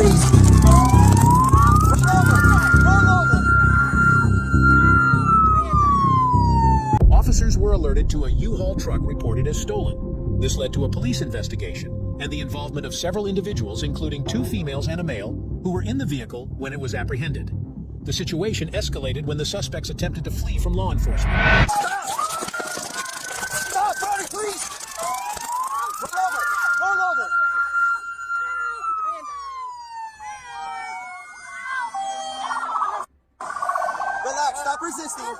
freeze! Officers were alerted to a U-Haul truck reported as stolen. This led to a police investigation and the involvement of several individuals, including 2 females and a male, who were in the vehicle when it was apprehended. The situation escalated when the suspects attempted to flee from law enforcement. Stop! Stop, Bratty, please! Roll over! Roll over! Relax, stop resisting.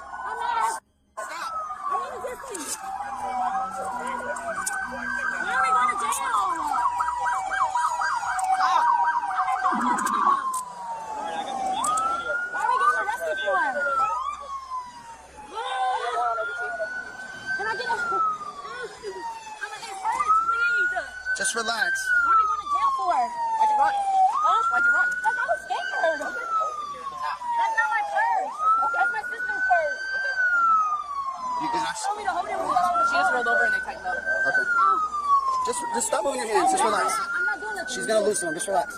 Just relax. What are we going to jail for? Why'd you run? Huh? Why'd you run? Because I was scared. That's not my purse. That's my sister's purse. You can Show me to hold it. She just rolled over and they tightened up. Okay. Just stop moving your hands. Just relax. I'm not doing nothing. She's gonna loosen them. Just relax.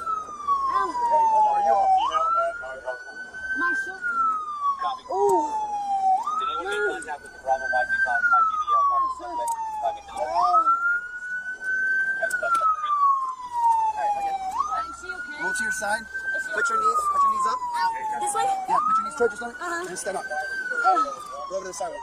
My shoe. Ooh. Did anyone make contact with the problem? Might be the suspect. Move to your side. Put your knees up. This way? Yeah, put your knees towards your stomach. And stand up. Go over to the sidewalk.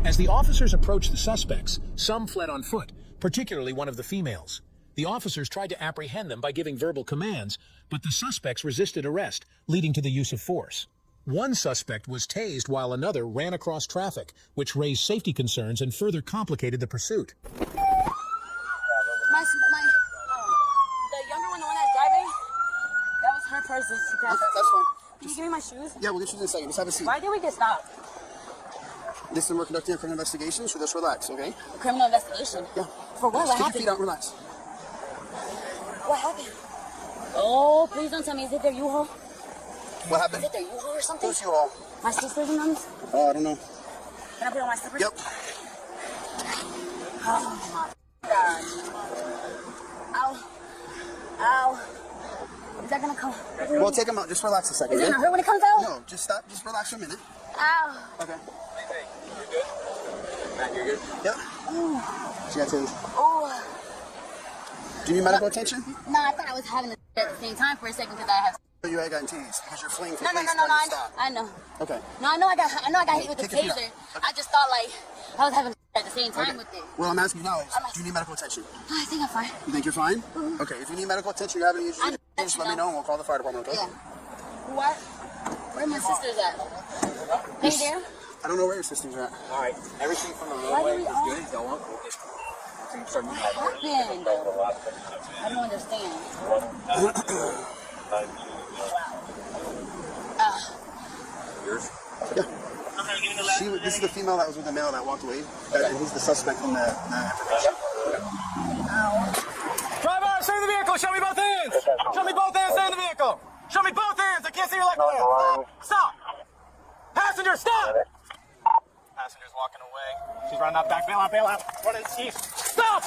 As the officers approached the suspects, some fled on foot, particularly one of the females. The officers tried to apprehend them by giving verbal commands, but the suspects resisted arrest, leading to the use of force. One suspect was tased while another ran across traffic, which raised safety concerns and further complicated the pursuit. The younger one, the one that's driving, that was her purse. Okay, that's fine. Can you give me my shoes? Yeah, we'll get you in a second. Just have a seat. Why did we get stopped? Listen, we're conducting a criminal investigation, so just relax, okay? A criminal investigation? Yeah. For what? Just What keep your feet happened? out, relax. What happened? Oh, please don't tell me. Is it their U-Haul? What happened? Is it their U-Haul or something? Who's you all? My sister's in them? Oh, I don't know. Can I put on my slippers? Yep. Oh my God. Ow. Ow. Is that gonna come? Well, take them out. Just relax a second. Is it Okay? gonna hurt when it comes out? No, just stop. Just relax for a minute. Ow. Okay. Hey, you good? Matt, you're good? Yep. Ooh. She got tased. Oh. Do you need medical attention? No, I thought I was having it at the same time for a second because I have. You had gotten tased because you're fleeing from No, police. I know. Okay. No, I know I got hit with the Take your feet taser. up. I just thought like I was having at the same time Okay. with it. What I'm asking you now is, do you need medical attention? I think I'm fine. You think you're fine? Okay. If you need medical attention, you have any issues, I'm- just let me know and we'll call the fire department. Okay? Yeah. What? Where my sisters at? Hey there. I don't know where your sisters are at. All right. Everything from the Why roadway do we is all- good. Go on. We'll get. So you start moving. What happened? I don't understand. Yours? This is the female that was with the male that walked away. And he's the suspect in the information. Driver, stay in the vehicle. Show me both hands. Show me both hands. Stay in the vehicle. Show me both hands. I can't see your left hand. Stop. Passenger, stop. Passenger's walking away. She's running out back. Bail out, bail out. Running east. Stop.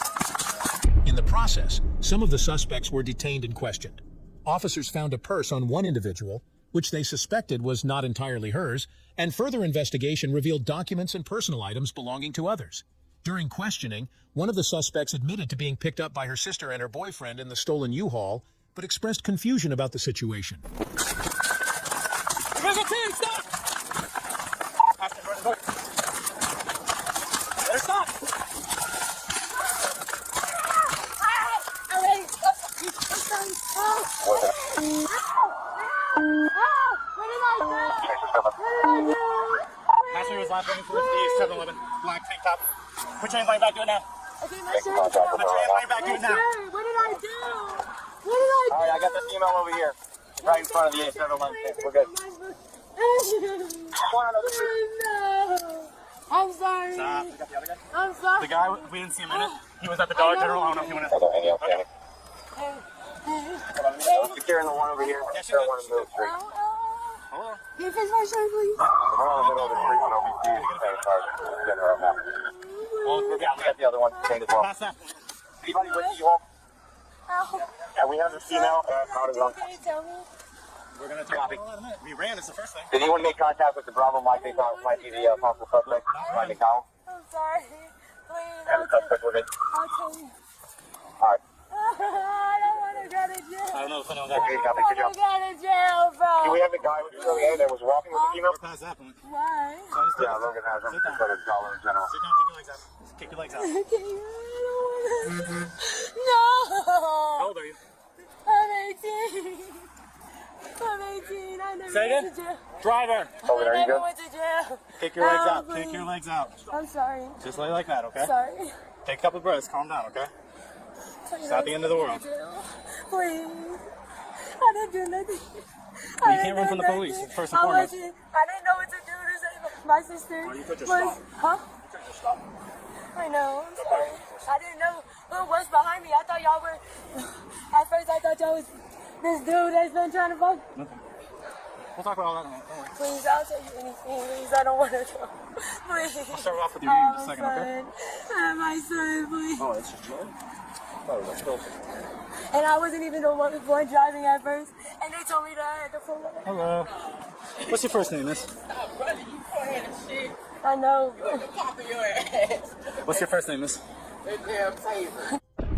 In the process, some of the suspects were detained and questioned. Officers found a purse on one individual, which they suspected was not entirely hers, and further investigation revealed documents and personal items belonging to others. During questioning, one of the suspects admitted to being picked up by her sister and her boyfriend in the stolen U-Haul, but expressed confusion about the situation. There's a team. Stop. Passenger, run the book. Better stop. Passenger's last running towards the 7-Eleven. Black tank top. Put your hands on your back. Do it now. Okay, my shirt. Put your hands on your back. Do it now. What did I do? What did I do? All right, I got the female over here. Right in front of the 7-Eleven. We're good. No. I'm sorry. Stop. We got the other guy. I'm sorry. The guy, we didn't see him in it. He was at the Dollar General. I don't know if he went in. Securing the one over here. Yeah, she's Secure good. one in the middle of the street. Hello. Can you fix my shirt, please? The one in the middle of the street with OBC is the same car. Getting her up now. Well, We got the other one. Chained as well. Pass that. Anybody with you all? Ow. And we have the female out of Can you tell me? We're gonna talk about that in a minute. We ran. It's the first thing. Did anyone make contact with the Bravo might be the possible suspect? Might be Kyle? I'm sorry. Please, And the suspect with it? I'll tell you. Alright. I don't want to go to jail. I don't know if anyone got Okay, I copy. don't Good want to job. go to jail, bro. Do we have the guy with the curly hair that was walking with the female? We're past that point. Why? So I just Yeah, Logan has him. Sit down. But it's dollar in general. Sit down. Kick your legs out. Just kick your legs out. Okay, I don't want to. No. How old are you? I'm 18. I'm 18. I never Say went again? to jail. Driver. Logan, I are you never good? went to jail. Kick your legs Oh, out. Kick please. your legs out. I'm sorry. Just lay like that, okay? Sorry. Take a couple breaths. Calm down, okay? It's not the end of the world. Please. I didn't do nothing. You can't run from the police, first and foremost. I didn't know what to do to save my sister. you could just was, stop. Huh? I know. I'm sorry. I didn't know who was behind me. I thought y'all were. At first, I thought y'all was this dude that's been trying to fuck. Nothing. We'll talk about all that in a minute. Don't worry. Please, I'll tell you anything. Please, I don't want to go. Please. We'll start off with your name in a second, okay? My son, please. Oh, it's just Jordan? Oh, that's cool. And I wasn't even the one driving at first. And they told me that I had to pull over. Hello. What's your first name, miss? I know. What's your first name, miss?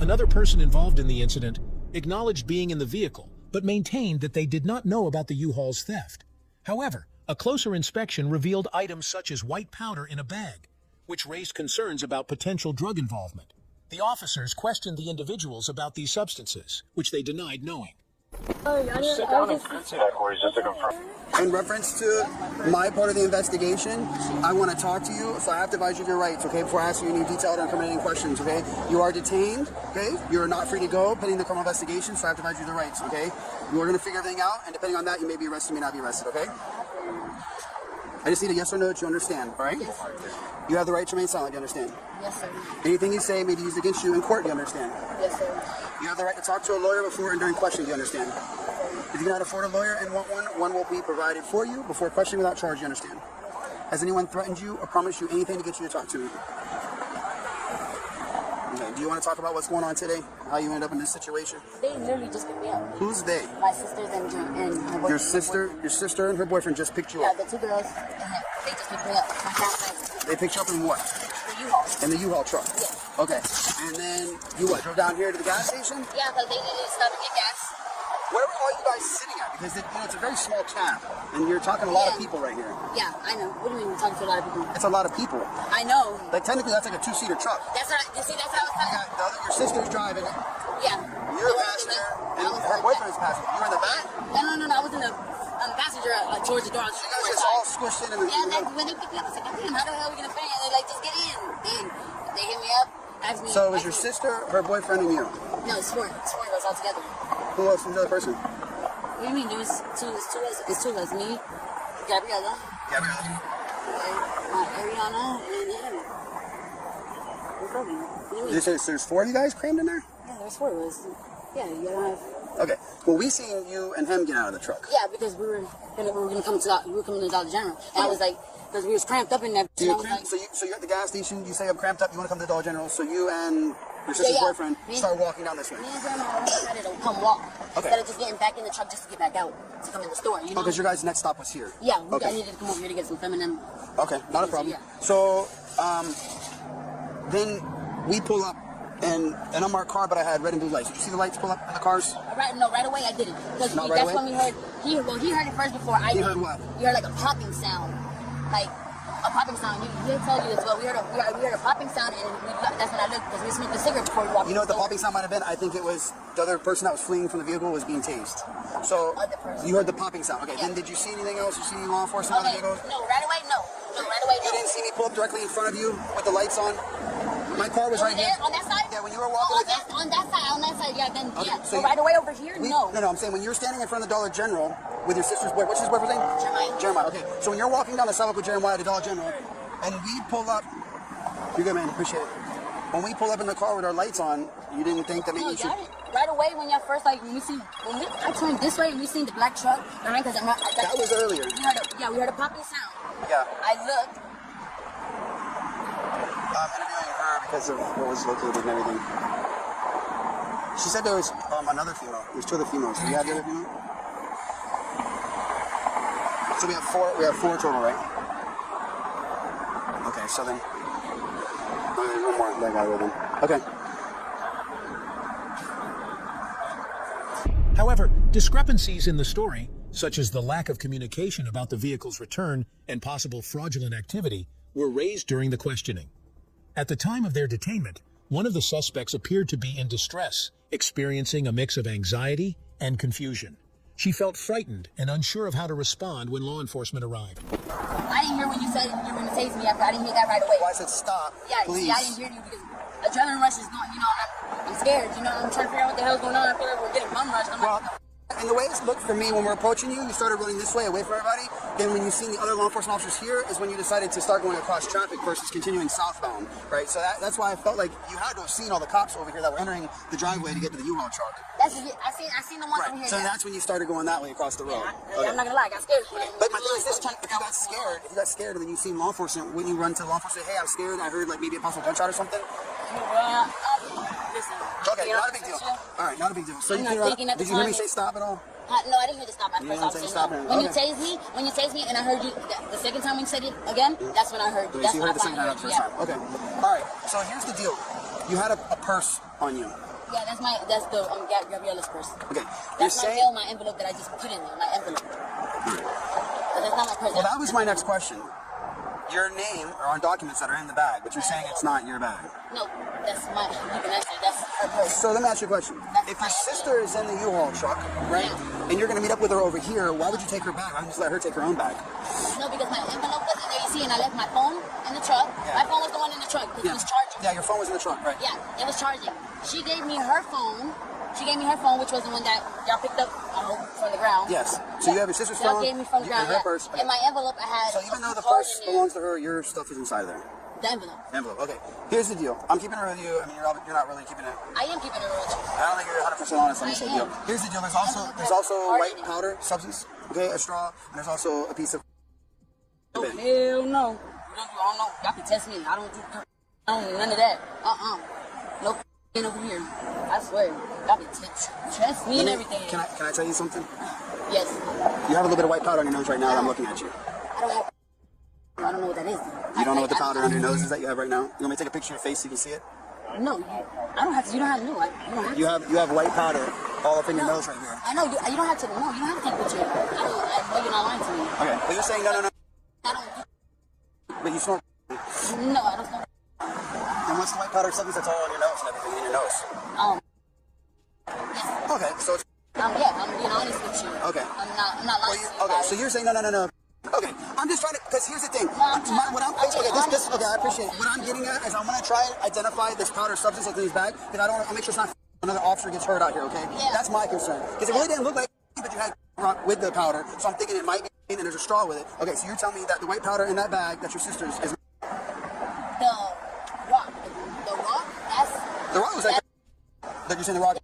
Another person involved in the incident acknowledged being in the vehicle, but maintained that they did not know about the U-Haul's theft. However, a closer inspection revealed items such as white powder in a bag, which raised concerns about potential drug involvement. The officers questioned the individuals about these substances, which they denied knowing. Sit down and see that, Corey, just to confirm. In reference to my part of the investigation, I want to talk to you, so I have to advise you of your rights, okay, before I ask you any detailed or incriminating questions, okay? You are detained, okay? You're not free to go pending the criminal investigation, so I have to advise you of the rights, okay? You are going to figure everything out, and depending on that, you may be arrested, may not be arrested, okay? I just need a yes or no that you understand, all right? Yes. You have the right to remain silent, you understand? Yes, sir. Anything you say may be used against you in court, you understand? Yes, sir. You have the right to talk to a lawyer before and during questioning, you understand? If you cannot afford a lawyer and want one will be provided for you before questioning without charge, you understand? Has anyone threatened you or promised you anything to get you to talk to me? Okay, do you want to talk about what's going on today? How you ended up in this situation? They literally just picked me up. Who's they? My sisters and her boyfriend. Your sister and her boyfriend just picked you Yeah, up. the two girls. They just picked me up. My family. They picked you up in what? The U-Haul. In the U-Haul truck? Yeah. Okay. And then you what, drove down here to the gas station? Yeah, because they needed to stop and get gas. Where were all you guys sitting at? Because it's a very small cab, and you're talking a lot of people right here. Yeah, I know. What do you mean we're talking to a lot of people? It's a lot of people. I know. Like technically, that's like a two-seater truck. That's what you see. That's what I was telling you. Your sister's driving it. Yeah. You're a passenger, and her boyfriend is passenger. You're in the back. No. I was in the passenger towards the door. You guys just all squished in. Yeah, then when they picked me up, I said, "Damn, how the hell are we gonna fit in?" And they're like, "Just get in." Then they hit me up, asked me. So it was your sister, her boyfriend, and you. No, it's four. It's four of us all together. Who else was the other person? What do you mean? There was two. It's two of us. Me, Gabriella, Gabriella. Ariana, and him. We're Kobe. What do you mean? There's four of you guys crammed in there? Yeah, there's four of us. Yeah, you gotta have. Okay. Well, we seen you and him get out of the truck. Yeah, because we were coming to Dollar General, and I was like, because we was cramped up in there. So you're at the gas station. You say I'm cramped up. You want to come to Dollar General. So you and your sister's boyfriend start walking down this way. Me and Grandma decided to come walk instead of just getting back in the truck just to get back out to come in the store. You know? Because your guys' next stop was here. Yeah, Okay. I needed to come over here to get some feminine. Okay, not a problem. Yeah. So, then we pull up in an unmarked car, but I had red and blue lights. Did you see the lights pull up in the cars? Right away I didn't. Because Not right that's away? when we heard, he heard it first before I He did. heard what? He heard like a popping sound. Like a popping sound. He'll tell you as well. We heard a popping sound, and that's when I looked, because we smoked a cigarette before we walked You know what the in store. popping sound might have been? I think it was the other person that was fleeing from the vehicle was being tased. So, Other person. you heard the popping sound. Okay, Yeah. then did you see anything else? You see any law enforcement on the Okay, vehicle? no, right away, no. You didn't see me pull up directly in front of you with the lights on? My car was Over right there, here. on that side? Yeah, when you were walking on that side, yeah, then, Okay, yeah. so So you- right away over here, no. No, I'm saying when you're standing in front of the Dollar General with your sister's boy, what's his boyfriend's name? Jeremiah. Jeremiah, okay. So when you're walking down the sidewalk with Jeremiah to Dollar General, and we pull up, you're good, man, appreciate it. When we pull up in the car with our lights on, you didn't think that maybe No, you should... right away when y'all first, like, I turned this way and we seen the black truck, right? Because That was earlier. we heard a popping sound. Yeah. I looked. I'm interviewing her because of what was located and everything. She said there was another female. There's two other females. Do you have the other female? So we have four total, right? Okay, so then there's one more that guy with him. Okay. However, discrepancies in the story, such as the lack of communication about the vehicle's return and possible fraudulent activity, were raised during the questioning. At the time of their detainment, one of the suspects appeared to be in distress, experiencing a mix of anxiety and confusion. She felt frightened and unsure of how to respond when law enforcement arrived. I didn't hear when you said you were going to tase me. I didn't hear that right away. Well, I said stop, please. See, I didn't hear you because adrenaline rush is going, I'm scared, I'm trying to figure out what the hell's going on. I feel like we're getting bum rushed. I'm like, and the way it's looked for me when we're approaching you, you started running this way away from everybody. Then when you seen the other law enforcement officers here is when you decided to start going across traffic versus continuing southbound, right? So that's why I felt like you had to have seen all the cops over here that were entering the driveway to get to the U-Haul truck. I seen the ones over here. So that's when you started going that way across the road. Yeah, I'm not gonna lie, I got scared. But my thing is this, if you got scared and then you seen law enforcement, when you run to law enforcement, hey, I'm scared, I heard like maybe a possible gunshot or something? Listen. Okay, not a big deal. All right, not a big deal. So did you hear me say stop at all? No, I didn't hear the stop. When you tased me, and I heard you the second time when you said it again, that's when I heard you. That's when I heard the first time. Okay. All right. So here's the deal. You had a purse on you. Yeah, that's the Gabriella's purse. Okay. That's my mail, my envelope that I just put in there, my envelope. But that's not my purse. Well, that was my next question. Your name are on documents that are in the bag, but you're saying it's not your bag. No, that's my. You can answer. That's her purse. So let me ask you a question. If your sister is in the U-Haul truck, right, and you're going to meet up with her over here, why would you take her bag? Why don't you just let her take her own bag? No, because my envelope wasn't there. You see, and I left my phone in the truck. Yeah. My phone was the one in the truck because it was charging. Yeah, your phone was in the truck, right? Yeah, it was charging. She gave me her phone. Which was the one that y'all picked up from the ground. Yes. So you have your sister's phone. Y'all gave me from the ground. And her purse. In my envelope, I had. So even though the purse belongs to her, your stuff is inside there. The envelope. Envelope. Okay. Here's the deal. I'm keeping it with you. I mean, you're not really keeping it. I am keeping it with you. I don't think you're 100% honest on this deal. Here's the deal. There's also white powder substance. Okay, a straw, and there's also a piece of. Oh hell no! I don't know. Y'all can test me. I don't do none of that. No over here. I swear. Y'all can test me and everything. Can I tell you something? Yes. You have a little bit of white powder on your nose right now that I'm looking at you. I don't know what that is. You don't know what the powder on your nose is that you have right now? You want me to take a picture of your face so you can see it? No, I don't have to. You don't have to know. You have white powder all up in your nose right here. I know. You don't have to know. You don't have to take a picture. I know you're not lying to me. Okay, but you're saying no. I don't. But you snort. No, I don't snort. And what's the white powder substance that's all on your nose and everything in your nose? Yes. Okay, so it's... yeah, I'm being honest with you. Okay. I'm not lying to you. Okay, so you're saying no. Okay, I'm just trying to, because here's the thing. I appreciate it. What I'm getting at is I want to try to identify this powder substance that's in his bag, because I'll make sure it's not another officer gets hurt out here, okay? Yeah. That's my concern. Because it really didn't look like that you had with the powder, so I'm thinking it might be, and there's a straw with it. Okay, so you're telling me that the white powder in that bag that's your sister's is... The rock. The rock was like... That you're saying the rock...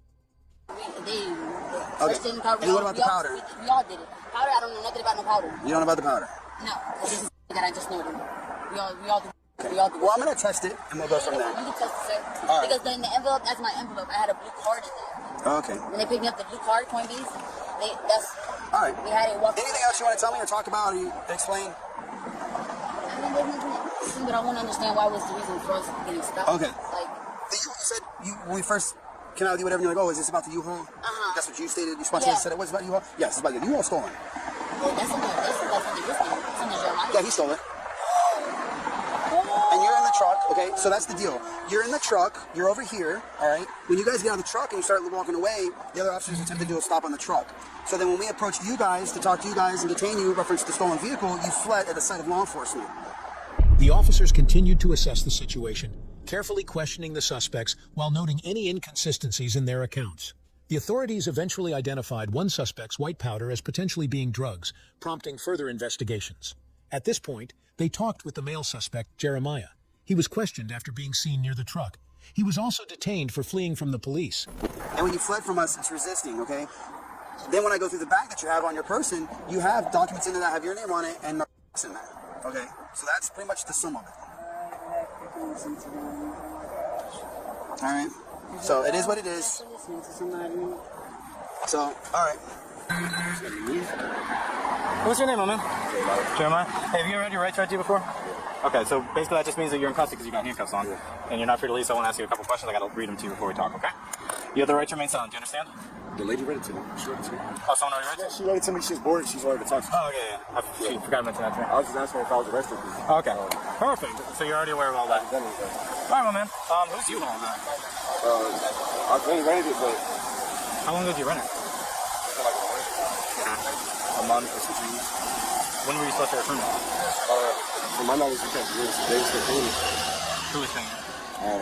Okay. And what about the powder? We all did it. Powder, I don't know nothing about no powder. You don't know about the powder? No. This is that I just know. We all do. Okay. We all do. Well, I'm going to test it, and we'll go from there. You can test it, sir. All right. Because in the envelope, that's my envelope. I had a blue card in there. Okay. When they picked me up the blue card, Coinbase, that's... All right. We had it walk. Anything else you want to tell me or talk about or explain? I mean, there's nothing, but I want to understand why was the reason for us getting stopped. Okay. Like... You said, when we first... Can I do whatever you're like, is this about the U-Haul? That's what you stated. You spontaneously said it was about U-Haul? Yes, it's about the U-Haul stolen. Well, that's under his name. Yeah, he stole it. And you're in the truck, okay? So that's the deal. You're in the truck. You're over here, all right? When you guys get out of the truck and you start walking away, the other officers attempted to do a stop on the truck. So then when we approached you guys to talk to you guys and detain you in reference to the stolen vehicle, you fled at the sight of law enforcement. The officers continued to assess the situation, carefully questioning the suspects while noting any inconsistencies in their accounts. The authorities eventually identified one suspect's white powder as potentially being drugs, prompting further investigations. At this point, they talked with the male suspect, Jeremiah. He was questioned after being seen near the truck. He was also detained for fleeing from the police. And when you fled from us, it's resisting, okay? Then when I go through the bag that you have on your person, you have documents in there that have your name on it and narcotics in there, okay? So that's pretty much the sum of it. All right. So it is what it is. Listening to somebody. So, all right. What's your name, my man? Jeremiah. Hey, have you ever had your rights read to you before? Okay, so basically that just means that you're in custody because you got handcuffs on, and you're not free to leave. So I want to ask you a couple questions. I got to read them to you before we talk. Okay? You have the right to remain silent. Do you understand? The lady read it to me. She read it to me. Oh, someone already read it? Yeah, she read it to me. She's bored. She's wanted to talk to me. Oh, yeah. She forgot to mention that to me. I was just asking her if I was arrested. Okay. Perfect. So you're already aware of all that. Done with that. All right, my man. Who's you on that? I really rented it, but How long did you rent it? like A month or 2 weeks. When were you supposed to return it? from my knowledge, they were still paying it. Who was paying it?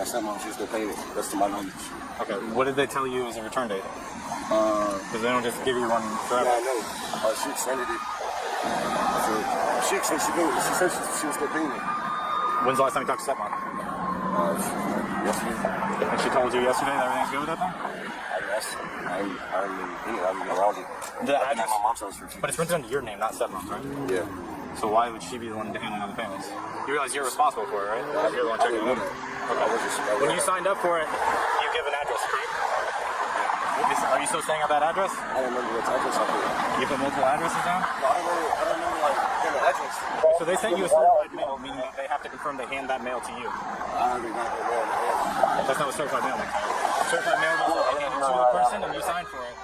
My stepmom, she's still paying it. That's to my knowledge. Okay. What did they tell you as a return date? Because they don't just give you one forever. Yeah, I know. She extended it. So she said she was still paying it. When's the last time you talked to stepmom? Yesterday. And she told you yesterday that everything's good with that thing? I guess. I haven't been in it. I've been around it. The I've been at address? my mom's house for 2 But it's rented under your name, not stepmom's, right? Yeah. So why would she be the one handling all the payments? You realize you're responsible for it, right? You're the one checking it out. Okay. When you signed up for it, you give an address, correct? Are you still staying at that address? I don't remember what address I put. You put multiple addresses down? No, I don't remember like the address. So they sent you a certified mail, meaning they have to confirm they hand that mail to you. I haven't got the mail in my hand. That's not what certified mail means. Certified mail means that they hand it to a person and you sign for it.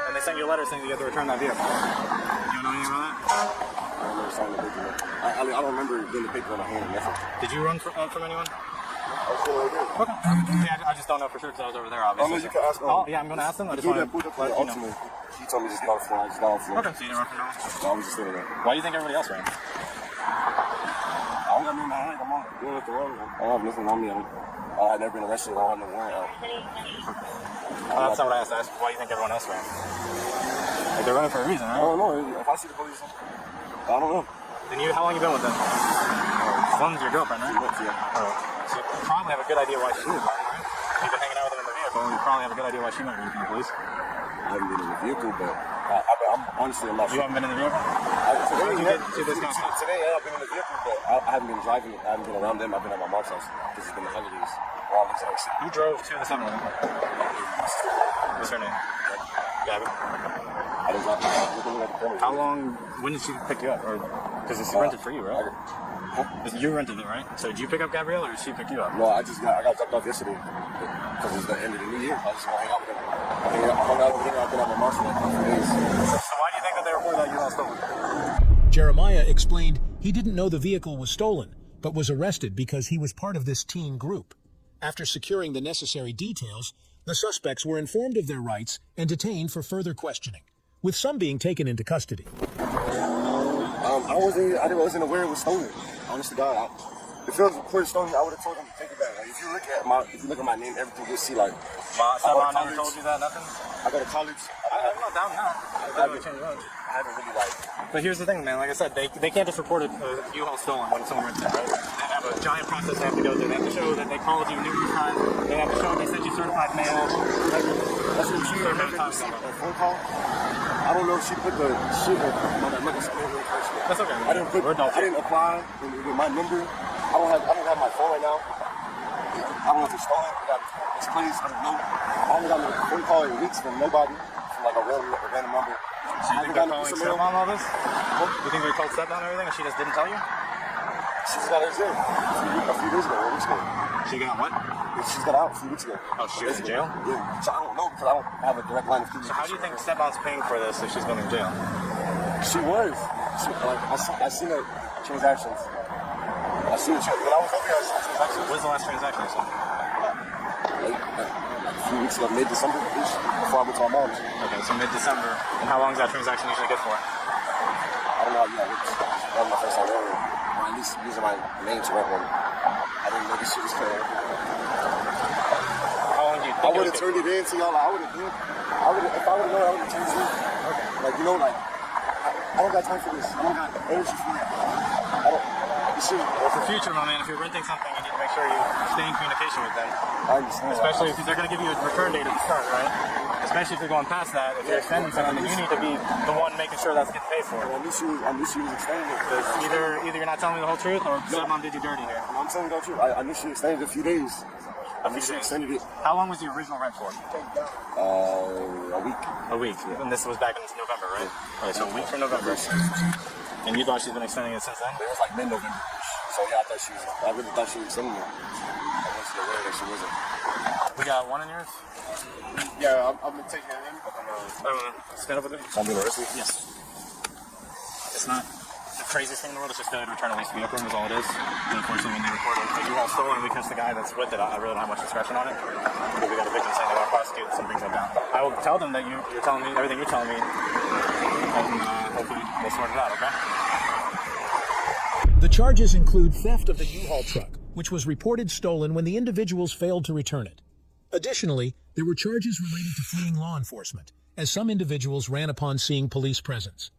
And they sent you a letter saying that you have to return that vehicle. You know anything about that? I don't remember signing the paper. I don't remember getting the paper in my hand. Nothing. Did you run from anyone? I was still right there. Okay. Yeah, I just don't know for sure because I was over there, obviously. You can ask Oh, yeah, I'm going to ask them. I just the want dude that pulled to up for the let you know. ultimate, he told me just down the floor. Just down the floor. Okay, so you didn't run from no one? No, I was just sitting there. Why do you think everybody else ran? I don't got nothing in my hand. I'm on doing nothing wrong. I don't have nothing on me. I've never been arrested. I don't have no warrant out. That's not what I asked. I asked why do you think everyone else ran? Like they're running for a reason, I right? don't know. If I see the police, I don't know. And you, how long you been with them? One's your girlfriend, right? Yeah. Oh. So you probably have a good idea why she was running, right? You've been hanging out with them in the vehicle. You probably have a good idea why she might run from the police. I haven't been in the vehicle, but I'm honestly, I'm not You sure. haven't been in the vehicle? Today, You did see this guy? today, I've been in the vehicle, but I haven't been driving. I haven't been around them. I've been at my mom's house. This has been the holidays. We're all in the house. Who drove to the 7-Eleven? What's her name? Gabby. I didn't drive. How long, when did she pick you up? Or, because it's rented for you, right? You rented it, right? So did you pick up Gabrielle or did she pick you up? No, I got dropped off yesterday because it's the end of the new year. I just want to hang out with them. I hung out with them. I've been at my mom's for like 3 days. So why do you think that they reported that you all stolen? Jeremiah explained he didn't know the vehicle was stolen, but was arrested because he was part of this teen group. After securing the necessary details, the suspects were informed of their rights and detained for further questioning, with some being taken into custody. I wasn't aware it was stolen. Honest to God, if it was reported stolen, I would have told them to take it back. Like, if you look at my name, everything you'll see like. Someone never told you that, nothing? I go to college. I'm not down now. I haven't really like. But here's the thing, man. Like I said, they can't just report a U-Haul stolen when someone rents it, right? They have a giant process they have to go through. They have to show that they called you numerous times. They have to show they sent you certified mail. That's what she heard. A phone call. I don't know if she put the shit or That's okay. I didn't apply with my number. I don't have my phone right now. I don't know if it's stolen. It's place. I don't know. I haven't gotten a phone call in weeks from nobody, from like a random number. So you think they're calling stepmom all this? You think they called stepmom and everything and she just didn't tell you? She just got out of jail a few days ago, a week ago. She got what? She got out a few weeks ago. Oh, she was in jail? Yeah. So I don't know because I don't have a direct line of communication. So how do you think stepmom's paying for this if she's going to jail? She was. I seen her transactions. I seen the when I was over here, I seen the transactions. When's the last transaction you saw? Like a few weeks ago, mid-December-ish, before I went to my mom's. Okay, so mid-December. And how long is that transaction usually good for? I don't know. Yeah, that was my first time ever. Or at least using my name to rent one. I didn't know this shit was coming. How long do you think I would have turned it in to y'all. If I would have known, I would have turned it in. Okay. Like, you know, like, I don't got time for this. I don't got energy for that. Well, for future, my man, if you're renting something, you need to make sure you stay in communication with them. I understand. Especially if they're going to give you a return date at the start, right? Especially if you're going past that. If you're extending something, then you need to be the one making sure that's getting paid for. I knew she was extending it. Because either you're not telling me the whole truth or stepmom did you dirty here. I'm telling you the truth. I knew she extended it a few days. I think she extended it. How long was the original rent for? A week. A week. Yeah. And this was back in November, right? Okay, so a week from November. And you thought she's been extending it since then? It was like mid-November. So yeah, I really thought she was extending it. I wasn't aware that she wasn't. We got one in yours? Yeah, I'm gonna take care of him. Stand up with it. I'm being arrested? Yes. It's not the craziest thing in the world. It's just failure to return a leased vehicle is all it is. And unfortunately, when they report a U-Haul stolen, we catch the guy that's with it. I really don't have much discretion on it. Because we got a victim saying they want to prosecute and some brings them down. I will tell them that you're telling me everything you're telling me, and hopefully we'll sort it out, okay? The charges include theft of the U-Haul truck, which was reported stolen when the individuals failed to return it. Additionally, there were charges related to fleeing law enforcement, as some individuals ran upon seeing police presence.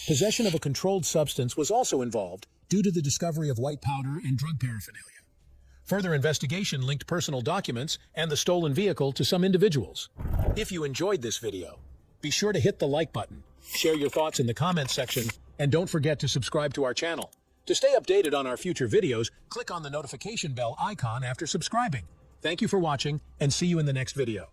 Possession of a controlled substance was also involved due to the discovery of white powder and drug paraphernalia. Further investigation linked personal documents and the stolen vehicle to some individuals. If you enjoyed this video, be sure to hit the like button, share your thoughts in the comments section, and don't forget to subscribe to our channel. To stay updated on our future videos, click on the notification bell icon after subscribing. Thank you for watching, and see you in the next video.